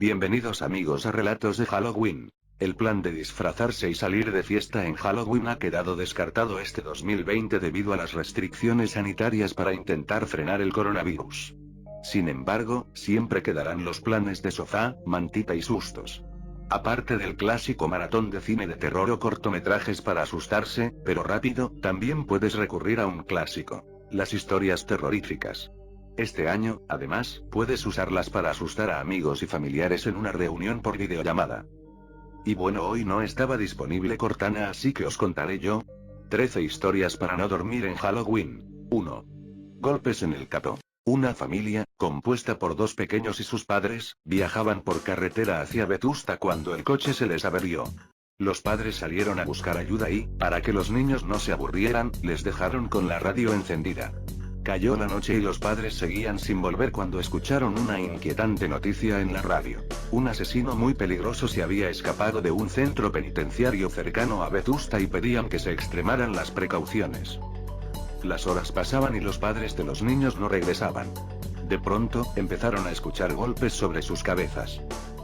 Bienvenidos amigos a Relatos de Halloween. El plan de disfrazarse y salir de fiesta en Halloween ha quedado descartado este 2020 debido a las restricciones sanitarias para intentar frenar el coronavirus. Sin embargo, siempre quedarán los planes de sofá, mantita y sustos. Aparte del clásico maratón de cine de terror o cortometrajes para asustarse, pero rápido, también puedes recurrir a un clásico: las historias terroríficas. Este año, además, puedes usarlas para asustar a amigos y familiares en una reunión por videollamada. Y bueno, hoy no estaba disponible Cortana, así que os contaré yo 13 historias para no dormir en Halloween. 1. Golpes en el capó. Una familia, compuesta por dos pequeños y sus padres, viajaban por carretera hacia Vetusta cuando el coche se les averió. Los padres salieron a buscar ayuda y, para que los niños no se aburrieran, les dejaron con la radio encendida. Cayó la noche y los padres seguían sin volver cuando escucharon una inquietante noticia en la radio. Un asesino muy peligroso se había escapado de un centro penitenciario cercano a Vetusta y pedían que se extremaran las precauciones. Las horas pasaban y los padres de los niños no regresaban. De pronto, empezaron a escuchar golpes sobre sus cabezas.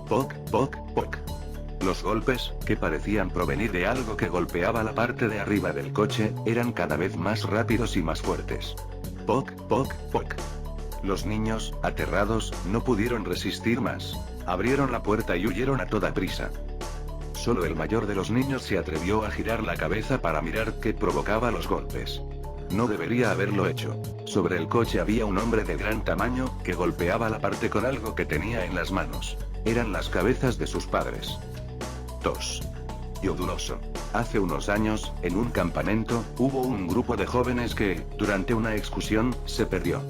Poc, poc, poc. Los golpes, que parecían provenir de algo que golpeaba la parte de arriba del coche, eran cada vez más rápidos y más fuertes. Poc, poc, poc. Los niños, aterrados, no pudieron resistir más. Abrieron la puerta y huyeron a toda prisa. Solo el mayor de los niños se atrevió a girar la cabeza para mirar qué provocaba los golpes. No debería haberlo hecho. Sobre el coche había un hombre de gran tamaño, que golpeaba la parte con algo que tenía en las manos. Eran las cabezas de sus padres. 2. Yoduloso. Hace unos años, en un campamento, hubo un grupo de jóvenes que, durante una excursión, se perdió.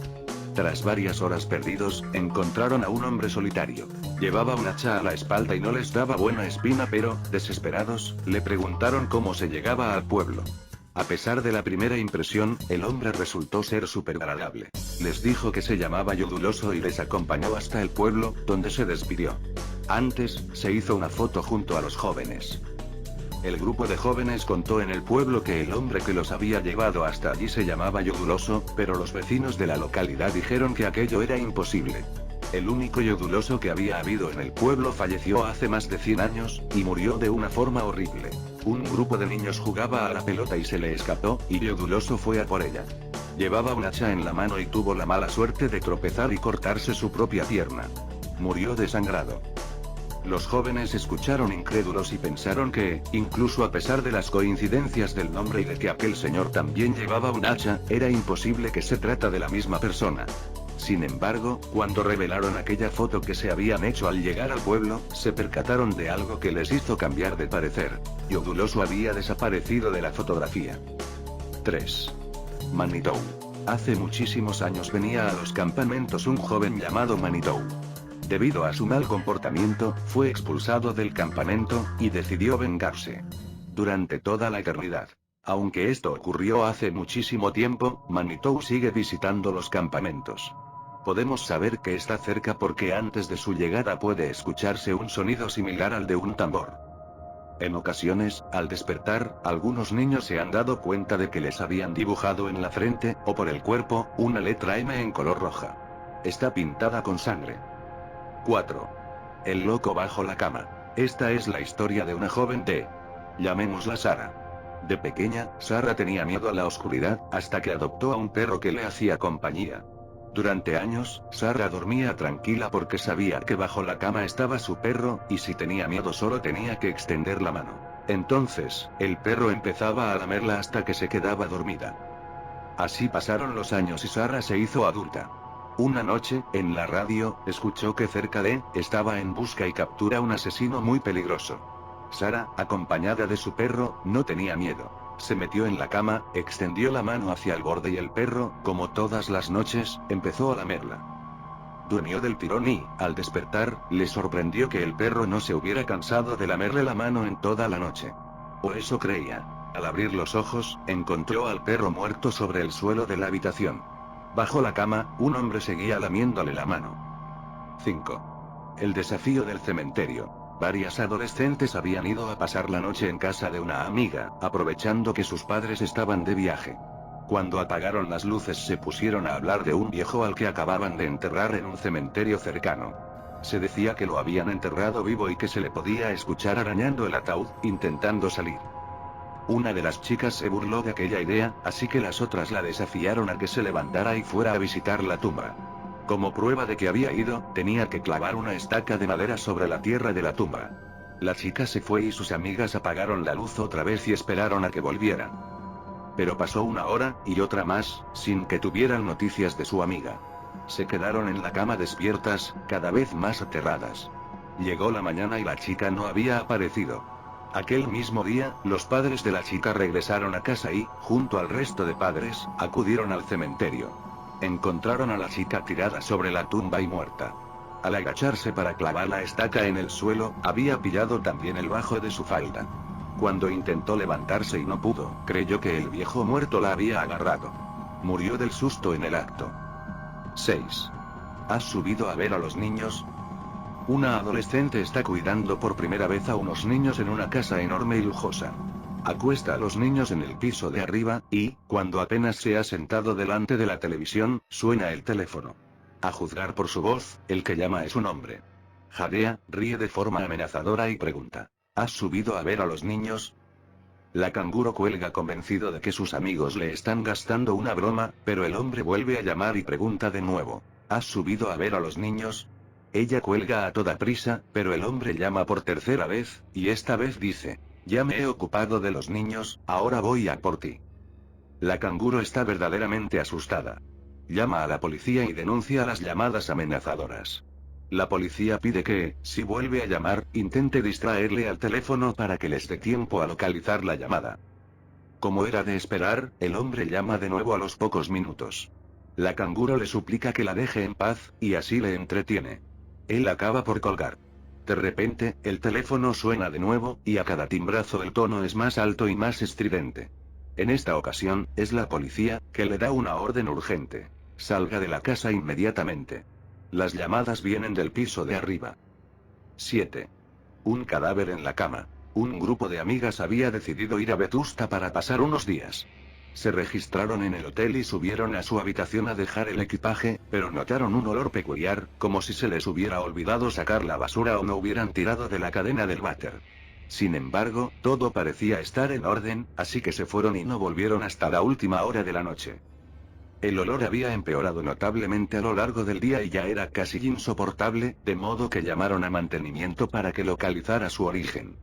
Tras varias horas perdidos, encontraron a un hombre solitario. Llevaba un hacha a la espalda y no les daba buena espina, pero, desesperados, le preguntaron cómo se llegaba al pueblo. A pesar de la primera impresión, el hombre resultó ser súper agradable. Les dijo que se llamaba Yoduloso y les acompañó hasta el pueblo, donde se despidió. Antes, se hizo una foto junto a los jóvenes. El grupo de jóvenes contó en el pueblo que el hombre que los había llevado hasta allí se llamaba Yoduloso, pero los vecinos de la localidad dijeron que aquello era imposible. El único Yoduloso que había habido en el pueblo falleció hace más de 100 años, y murió de una forma horrible. Un grupo de niños jugaba a la pelota y se le escapó, y Yoduloso fue a por ella. Llevaba un hacha en la mano y tuvo la mala suerte de tropezar y cortarse su propia pierna. Murió desangrado. Los jóvenes escucharon incrédulos y pensaron que, incluso a pesar de las coincidencias del nombre y de que aquel señor también llevaba un hacha, era imposible que se trata de la misma persona. Sin embargo, cuando revelaron aquella foto que se habían hecho al llegar al pueblo, se percataron de algo que les hizo cambiar de parecer. Yoduloso había desaparecido de la fotografía. 3. Manitou. Hace muchísimos años venía a los campamentos un joven llamado Manitou. Debido a su mal comportamiento, fue expulsado del campamento, y decidió vengarse. Durante toda la eternidad. Aunque esto ocurrió hace muchísimo tiempo, Manitou sigue visitando los campamentos. Podemos saber que está cerca porque antes de su llegada puede escucharse un sonido similar al de un tambor. En ocasiones, al despertar, algunos niños se han dado cuenta de que les habían dibujado en la frente, o por el cuerpo, una letra M en color roja. Está pintada con sangre. 4. El loco bajo la cama. Esta es la historia de una joven llamémosla Sara. De pequeña, Sara tenía miedo a la oscuridad, hasta que adoptó a un perro que le hacía compañía. Durante años, Sara dormía tranquila porque sabía que bajo la cama estaba su perro, y si tenía miedo solo tenía que extender la mano. Entonces, el perro empezaba a lamerla hasta que se quedaba dormida. Así pasaron los años y Sara se hizo adulta. Una noche, en la radio, escuchó que cerca estaba en busca y captura un asesino muy peligroso. Sara, acompañada de su perro, no tenía miedo. Se metió en la cama, extendió la mano hacia el borde y el perro, como todas las noches, empezó a lamerla. Durmió del tirón y, al despertar, le sorprendió que el perro no se hubiera cansado de lamerle la mano en toda la noche. O eso creía. Al abrir los ojos, encontró al perro muerto sobre el suelo de la habitación. Bajo la cama, un hombre seguía lamiéndole la mano. 5. El desafío del cementerio. Varias adolescentes habían ido a pasar la noche en casa de una amiga, aprovechando que sus padres estaban de viaje. Cuando apagaron las luces se pusieron a hablar de un viejo al que acababan de enterrar en un cementerio cercano. Se decía que lo habían enterrado vivo y que se le podía escuchar arañando el ataúd, intentando salir. Una de las chicas se burló de aquella idea, así que las otras la desafiaron a que se levantara y fuera a visitar la tumba. Como prueba de que había ido, tenía que clavar una estaca de madera sobre la tierra de la tumba. La chica se fue y sus amigas apagaron la luz otra vez y esperaron a que volviera. Pero pasó una hora, y otra más, sin que tuvieran noticias de su amiga. Se quedaron en la cama despiertas, cada vez más aterradas. Llegó la mañana y la chica no había aparecido. Aquel mismo día, los padres de la chica regresaron a casa y, junto al resto de padres, acudieron al cementerio. Encontraron a la chica tirada sobre la tumba y muerta. Al agacharse para clavar la estaca en el suelo, había pillado también el bajo de su falda. Cuando intentó levantarse y no pudo, creyó que el viejo muerto la había agarrado. Murió del susto en el acto. 6. ¿Has subido a ver a los niños? Una adolescente está cuidando por primera vez a unos niños en una casa enorme y lujosa. Acuesta a los niños en el piso de arriba, y, cuando apenas se ha sentado delante de la televisión, suena el teléfono. A juzgar por su voz, el que llama es un hombre. Jadea, ríe de forma amenazadora y pregunta: ¿has subido a ver a los niños? La canguro cuelga convencido de que sus amigos le están gastando una broma, pero el hombre vuelve a llamar y pregunta de nuevo: ¿has subido a ver a los niños? Ella cuelga a toda prisa, pero el hombre llama por tercera vez, y esta vez dice: ya me he ocupado de los niños, ahora voy a por ti. La canguro está verdaderamente asustada. Llama a la policía y denuncia las llamadas amenazadoras. La policía pide que, si vuelve a llamar, intente distraerle al teléfono para que les dé tiempo a localizar la llamada. Como era de esperar, el hombre llama de nuevo a los pocos minutos. La canguro le suplica que la deje en paz, y así le entretiene. Él acaba por colgar. De repente, el teléfono suena de nuevo, y a cada timbrazo el tono es más alto y más estridente. En esta ocasión, es la policía, que le da una orden urgente: salga de la casa inmediatamente. Las llamadas vienen del piso de arriba. 7. Un cadáver en la cama. Un grupo de amigas había decidido ir a Vetusta para pasar unos días. Se registraron en el hotel y subieron a su habitación a dejar el equipaje, pero notaron un olor peculiar, como si se les hubiera olvidado sacar la basura o no hubieran tirado de la cadena del váter. Sin embargo, todo parecía estar en orden, así que se fueron y no volvieron hasta la última hora de la noche. El olor había empeorado notablemente a lo largo del día y ya era casi insoportable, de modo que llamaron a mantenimiento para que localizara su origen.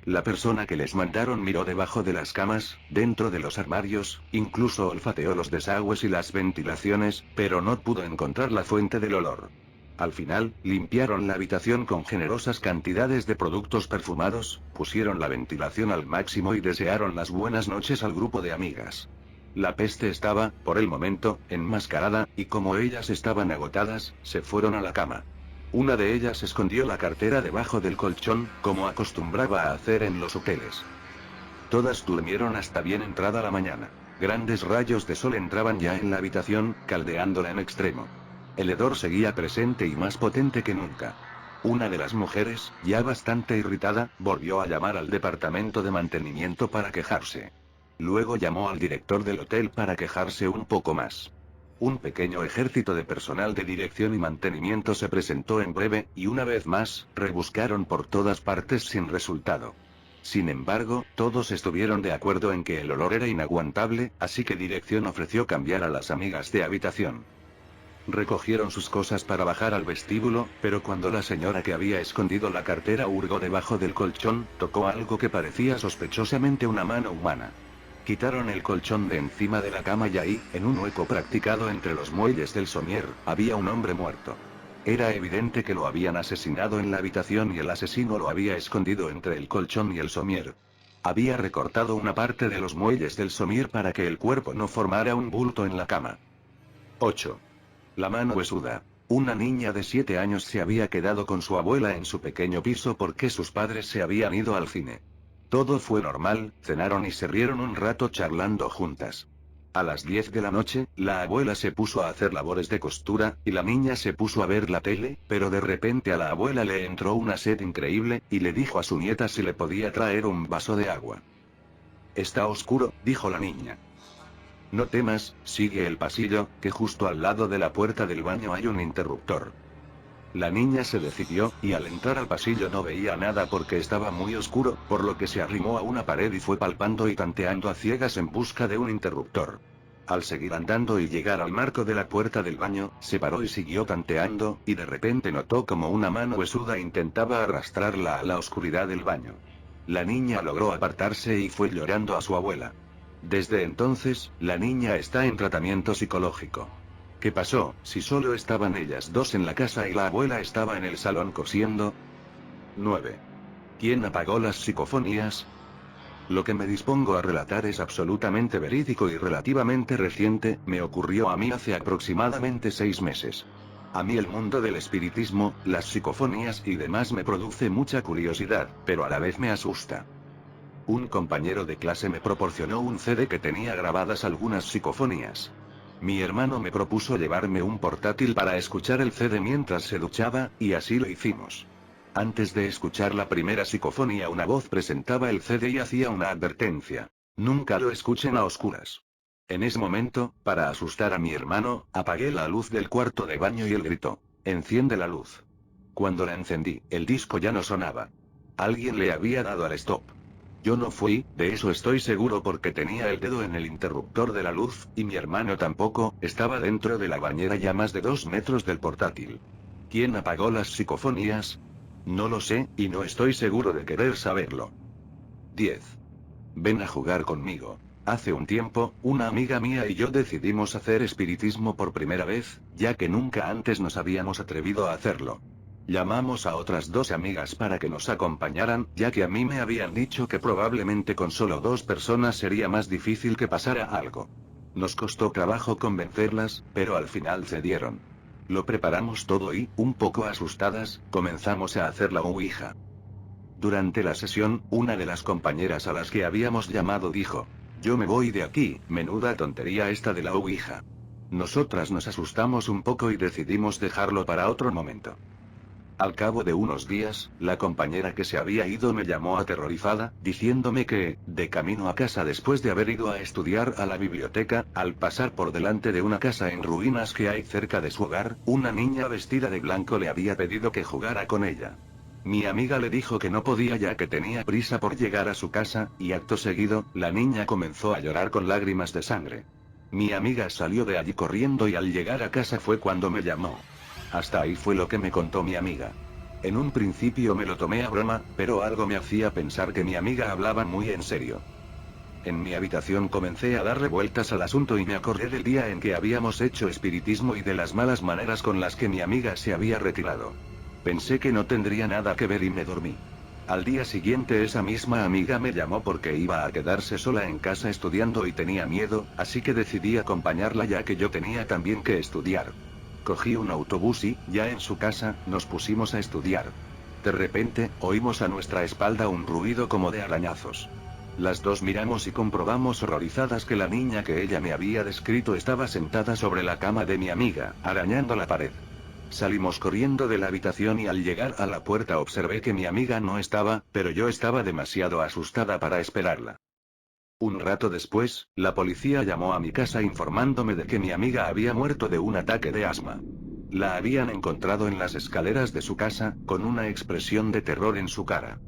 La persona que les mandaron miró debajo de las camas, dentro de los armarios, incluso olfateó los desagües y las ventilaciones, pero no pudo encontrar la fuente del olor. Al final, limpiaron la habitación con generosas cantidades de productos perfumados, pusieron la ventilación al máximo y desearon las buenas noches al grupo de amigas. La peste estaba, por el momento, enmascarada, y como ellas estaban agotadas, se fueron a la cama. Una de ellas escondió la cartera debajo del colchón, como acostumbraba a hacer en los hoteles. Todas durmieron hasta bien entrada la mañana. Grandes rayos de sol entraban ya en la habitación, caldeándola en extremo. El hedor seguía presente y más potente que nunca. Una de las mujeres, ya bastante irritada, volvió a llamar al departamento de mantenimiento para quejarse. Luego llamó al director del hotel para quejarse un poco más. Un pequeño ejército de personal de dirección y mantenimiento se presentó en breve, y una vez más, rebuscaron por todas partes sin resultado. Sin embargo, todos estuvieron de acuerdo en que el olor era inaguantable, así que dirección ofreció cambiar a las amigas de habitación. Recogieron sus cosas para bajar al vestíbulo, pero cuando la señora que había escondido la cartera hurgó debajo del colchón, tocó algo que parecía sospechosamente una mano humana. Quitaron el colchón de encima de la cama y ahí, en un hueco practicado entre los muelles del somier, había un hombre muerto. Era evidente que lo habían asesinado en la habitación y el asesino lo había escondido entre el colchón y el somier. Había recortado una parte de los muelles del somier para que el cuerpo no formara un bulto en la cama. 8. La mano huesuda. Una niña de 7 años se había quedado con su abuela en su pequeño piso porque sus padres se habían ido al cine. Todo fue normal, cenaron y se rieron un rato charlando juntas. A las 10 de la noche, la abuela se puso a hacer labores de costura, y la niña se puso a ver la tele, pero de repente a la abuela le entró una sed increíble, y le dijo a su nieta si le podía traer un vaso de agua. Está oscuro, dijo la niña. No temas, sigue el pasillo, que justo al lado de la puerta del baño hay un interruptor. La niña se decidió, y al entrar al pasillo no veía nada porque estaba muy oscuro, por lo que se arrimó a una pared y fue palpando y tanteando a ciegas en busca de un interruptor. Al seguir andando y llegar al marco de la puerta del baño, se paró y siguió tanteando, y de repente notó como una mano huesuda intentaba arrastrarla a la oscuridad del baño. La niña logró apartarse y fue llorando a su abuela. Desde entonces, la niña está en tratamiento psicológico. ¿Qué pasó, si solo estaban ellas dos en la casa y la abuela estaba en el salón cosiendo? 9. ¿Quién apagó las psicofonías? Lo que me dispongo a relatar es absolutamente verídico y relativamente reciente, me ocurrió a mí hace aproximadamente 6 meses. A mí el mundo del espiritismo, las psicofonías y demás me produce mucha curiosidad, pero a la vez me asusta. Un compañero de clase me proporcionó un CD que tenía grabadas algunas psicofonías. Mi hermano me propuso llevarme un portátil para escuchar el CD mientras se duchaba, y así lo hicimos. Antes de escuchar la primera psicofonía, una voz presentaba el CD y hacía una advertencia. Nunca lo escuchen a oscuras. En ese momento, para asustar a mi hermano, apagué la luz del cuarto de baño y él gritó: «Enciende la luz». Cuando la encendí, el disco ya no sonaba. Alguien le había dado al stop. Yo no fui, de eso estoy seguro porque tenía el dedo en el interruptor de la luz, y mi hermano tampoco, estaba dentro de la bañera ya más de 2 metros del portátil. ¿Quién apagó las psicofonías? No lo sé, y no estoy seguro de querer saberlo. 10. Ven a jugar conmigo. Hace un tiempo, una amiga mía y yo decidimos hacer espiritismo por primera vez, ya que nunca antes nos habíamos atrevido a hacerlo. Llamamos a otras 2 amigas para que nos acompañaran, ya que a mí me habían dicho que probablemente con solo 2 personas sería más difícil que pasara algo. Nos costó trabajo convencerlas, pero al final cedieron. Lo preparamos todo y, un poco asustadas, comenzamos a hacer la ouija. Durante la sesión, una de las compañeras a las que habíamos llamado dijo: «Yo me voy de aquí, menuda tontería esta de la ouija». Nosotras nos asustamos un poco y decidimos dejarlo para otro momento. Al cabo de unos días, la compañera que se había ido me llamó aterrorizada, diciéndome que, de camino a casa después de haber ido a estudiar a la biblioteca, al pasar por delante de una casa en ruinas que hay cerca de su hogar, una niña vestida de blanco le había pedido que jugara con ella. Mi amiga le dijo que no podía ya que tenía prisa por llegar a su casa, y acto seguido, la niña comenzó a llorar con lágrimas de sangre. Mi amiga salió de allí corriendo y al llegar a casa fue cuando me llamó. Hasta ahí fue lo que me contó mi amiga. En un principio me lo tomé a broma, pero algo me hacía pensar que mi amiga hablaba muy en serio. En mi habitación comencé a darle vueltas al asunto y me acordé del día en que habíamos hecho espiritismo y de las malas maneras con las que mi amiga se había retirado. Pensé que no tendría nada que ver y me dormí. Al día siguiente esa misma amiga me llamó porque iba a quedarse sola en casa estudiando y tenía miedo, así que decidí acompañarla ya que yo tenía también que estudiar. Cogí un autobús y, ya en su casa, nos pusimos a estudiar. De repente, oímos a nuestra espalda un ruido como de arañazos. Las 2 miramos y comprobamos horrorizadas que la niña que ella me había descrito estaba sentada sobre la cama de mi amiga, arañando la pared. Salimos corriendo de la habitación y al llegar a la puerta observé que mi amiga no estaba, pero yo estaba demasiado asustada para esperarla. Un rato después, la policía llamó a mi casa informándome de que mi amiga había muerto de un ataque de asma. La habían encontrado en las escaleras de su casa, con una expresión de terror en su cara.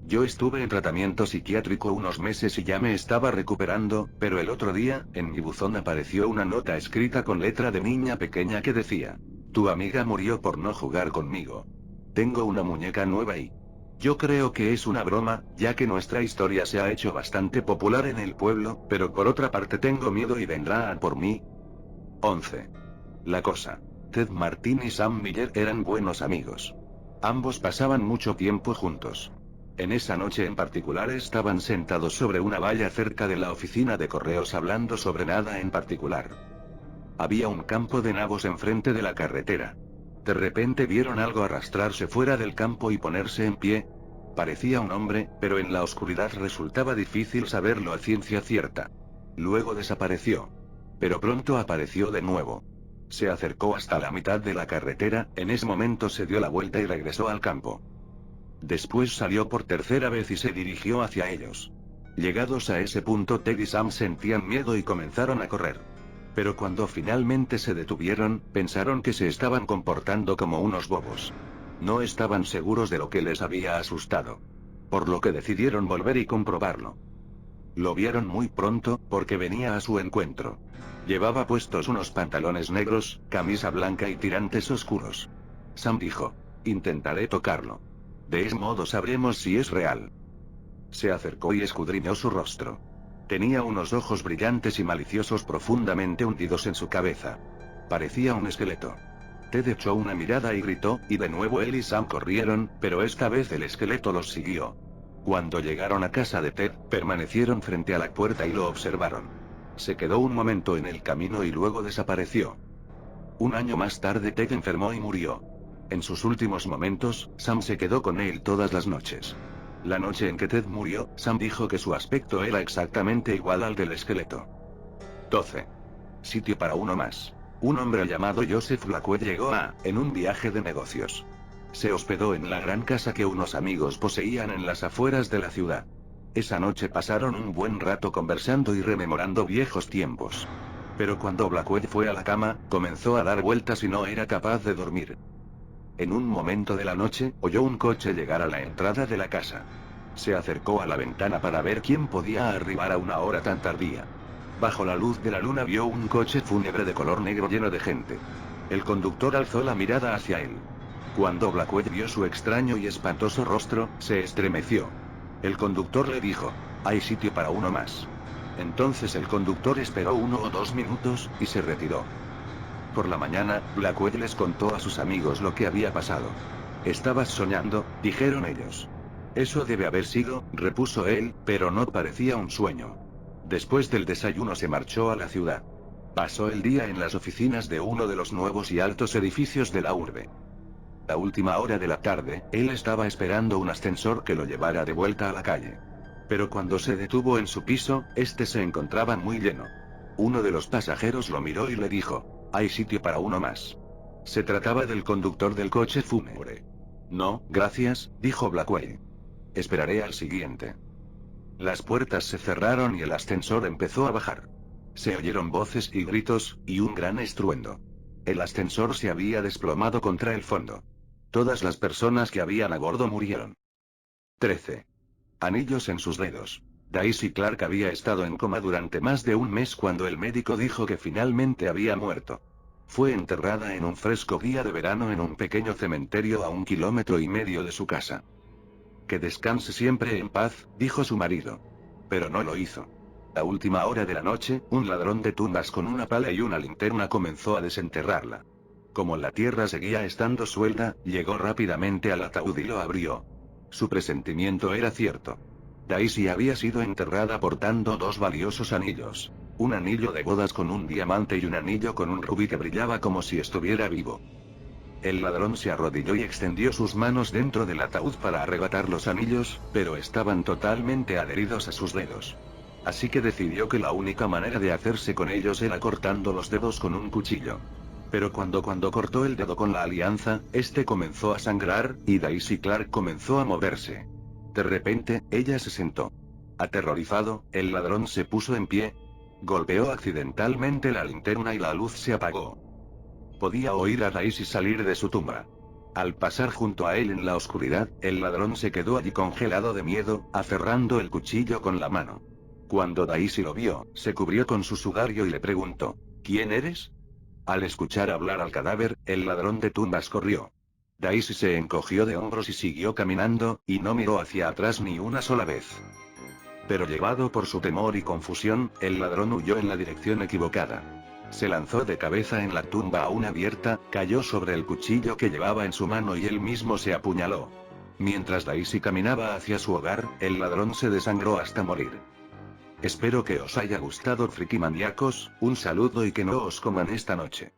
Yo estuve en tratamiento psiquiátrico unos meses y ya me estaba recuperando, pero el otro día, en mi buzón apareció una nota escrita con letra de niña pequeña que decía: «Tu amiga murió por no jugar conmigo. Tengo una muñeca nueva y...». Yo creo que es una broma, ya que nuestra historia se ha hecho bastante popular en el pueblo, pero por otra parte tengo miedo y vendrá a por mí. 11. La cosa. Ted Martin y Sam Miller eran buenos amigos. Ambos pasaban mucho tiempo juntos. En esa noche en particular estaban sentados sobre una valla cerca de la oficina de correos hablando sobre nada en particular. Había un campo de nabos enfrente de la carretera. De repente vieron algo arrastrarse fuera del campo y ponerse en pie. Parecía un hombre, pero en la oscuridad resultaba difícil saberlo a ciencia cierta. Luego desapareció. Pero pronto apareció de nuevo. Se acercó hasta la mitad de la carretera, en ese momento se dio la vuelta y regresó al campo. Después salió por tercera vez y se dirigió hacia ellos. Llegados a ese punto, Ted y Sam sentían miedo y comenzaron a correr. Pero cuando finalmente se detuvieron, pensaron que se estaban comportando como unos bobos. No estaban seguros de lo que les había asustado. Por lo que decidieron volver y comprobarlo. Lo vieron muy pronto, porque venía a su encuentro. Llevaba puestos unos pantalones negros, camisa blanca y tirantes oscuros. Sam dijo: intentaré tocarlo. De ese modo sabremos si es real. Se acercó y escudriñó su rostro. Tenía unos ojos brillantes y maliciosos profundamente hundidos en su cabeza. Parecía un esqueleto. Ted echó una mirada y gritó, y de nuevo él y Sam corrieron, pero esta vez el esqueleto los siguió. Cuando llegaron a casa de Ted, permanecieron frente a la puerta y lo observaron. Se quedó un momento en el camino y luego desapareció. Un año más tarde Ted enfermó y murió. En sus últimos momentos, Sam se quedó con él todas las noches. La noche en que Ted murió, Sam dijo que su aspecto era exactamente igual al del esqueleto. 12. Sitio para uno más. Un hombre llamado Joseph Blackwell llegó en un viaje de negocios. Se hospedó en la gran casa que unos amigos poseían en las afueras de la ciudad. Esa noche pasaron un buen rato conversando y rememorando viejos tiempos. Pero cuando Blackwell fue a la cama, comenzó a dar vueltas y no era capaz de dormir. En un momento de la noche, oyó un coche llegar a la entrada de la casa. Se acercó a la ventana para ver quién podía arribar a una hora tan tardía. Bajo la luz de la luna vio un coche fúnebre de color negro lleno de gente. El conductor alzó la mirada hacia él. Cuando Blackwell vio su extraño y espantoso rostro, se estremeció. El conductor le dijo: hay sitio para uno más. Entonces el conductor esperó 1 o 2 minutos, y se retiró. Por la mañana, Blackwell les contó a sus amigos lo que había pasado. «Estabas soñando», dijeron ellos. «Eso debe haber sido», repuso él, pero no parecía un sueño. Después del desayuno se marchó a la ciudad. Pasó el día en las oficinas de uno de los nuevos y altos edificios de la urbe. A última hora de la tarde, él estaba esperando un ascensor que lo llevara de vuelta a la calle. Pero cuando se detuvo en su piso, este se encontraba muy lleno. Uno de los pasajeros lo miró y le dijo: «Hay sitio para uno más». Se trataba del conductor del coche fúnebre. «No, gracias», dijo Blackwell. «Esperaré al siguiente». Las puertas se cerraron y el ascensor empezó a bajar. Se oyeron voces y gritos, y un gran estruendo. El ascensor se había desplomado contra el fondo. Todas las personas que habían a bordo murieron. 13. Anillos en sus dedos. Daisy Clark había estado en coma durante más de un mes cuando el médico dijo que finalmente había muerto. Fue enterrada en un fresco día de verano en un pequeño cementerio a 1,5 kilómetros de su casa. «Que descanse siempre en paz», dijo su marido. Pero no lo hizo. A última hora de la noche, un ladrón de tumbas con una pala y una linterna comenzó a desenterrarla. Como la tierra seguía estando suelta, llegó rápidamente al ataúd y lo abrió. Su presentimiento era cierto. Daisy había sido enterrada portando 2 valiosos anillos. Un anillo de bodas con un diamante y un anillo con un rubí que brillaba como si estuviera vivo. El ladrón se arrodilló y extendió sus manos dentro del ataúd para arrebatar los anillos, pero estaban totalmente adheridos a sus dedos. Así que decidió que la única manera de hacerse con ellos era cortando los dedos con un cuchillo. Pero cuando cortó el dedo con la alianza, este comenzó a sangrar, y Daisy Clark comenzó a moverse. De repente, ella se sentó. Aterrorizado, el ladrón se puso en pie. Golpeó accidentalmente la linterna y la luz se apagó. Podía oír a Daisy salir de su tumba. Al pasar junto a él en la oscuridad, el ladrón se quedó allí congelado de miedo, aferrando el cuchillo con la mano. Cuando Daisy lo vio, se cubrió con su sudario y le preguntó: «¿Quién eres?». Al escuchar hablar al cadáver, el ladrón de tumbas corrió. Daisy se encogió de hombros y siguió caminando, y no miró hacia atrás ni una sola vez. Pero llevado por su temor y confusión, el ladrón huyó en la dirección equivocada. Se lanzó de cabeza en la tumba aún abierta, cayó sobre el cuchillo que llevaba en su mano y él mismo se apuñaló. Mientras Daisy caminaba hacia su hogar, el ladrón se desangró hasta morir. Espero que os haya gustado, Frikimaniacos, un saludo y que no os coman esta noche.